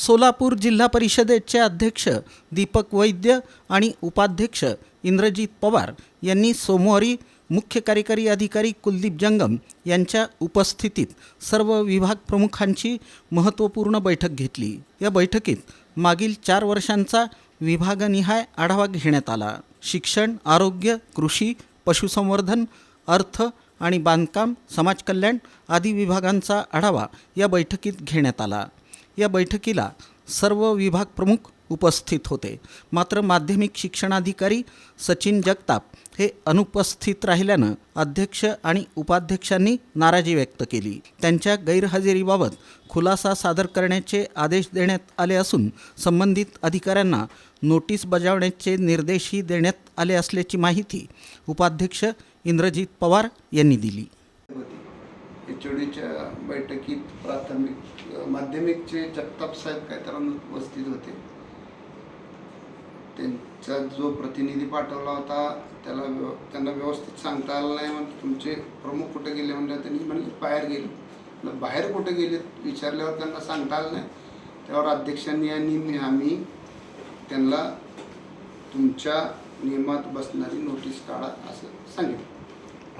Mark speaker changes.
Speaker 1: सोलापूर जिल्हा परिषदेचे अध्यक्ष दीपक वैद्य आणि उपाध्यक्ष इंद्रजित पवार यांनी सोमवारी मुख्य कार्यकारी अधिकारी कुलदीप जंगम यांच्या उपस्थितीत सर्व विभाग प्रमुखांची महत्त्वपूर्ण बैठक घेतली। या बैठकीत मागील 4 वर्षांचा विभागनिहाय आढावा घेण्यात आला। शिक्षण, आरोग्य, कृषी, पशुसंवर्धन, अर्थ आणि बांधकाम, समाज कल्याण आदी विभागांचा आढावा या बैठकीत घेण्यात आला। या बैठकीला सर्व विभाग प्रमुख उपस्थित होते। मात्र माध्यमिक शिक्षणाधिकारी सचिन जगताप हे अनुपस्थित राहिल्यानं अध्यक्ष आणि उपाध्यक्षांनी नाराजी व्यक्त केली। त्यांच्या गैरहजेरीबाबत खुलासा सादर करण्याचे आदेश देण्यात आले असून संबंधित अधिकाऱ्यांना नोटीस बजावण्याचे निर्देशही देण्यात आले असल्याची माहिती उपाध्यक्ष इंद्रजित पवार यांनी दिली।
Speaker 2: एचओडीच्या बैठकीत माध्यमिकचे जगताप साहेब काय तर उपस्थित होते। त्यांचा जो प्रतिनिधी पाठवला होता त्यांना व्यवस्थित सांगता आलं नाही। म्हणजे तुमचे प्रमुख कुठे गेले म्हणजे त्यांनी म्हणले बाहेर गेले। बाहेर कुठे गेले विचारल्यावर त्यांना सांगता आलं नाही। त्यावर अध्यक्षांनी आणि आम्ही त्यांना तुमच्या नियमात बसणारी नोटीस काढा असं सांगितलं।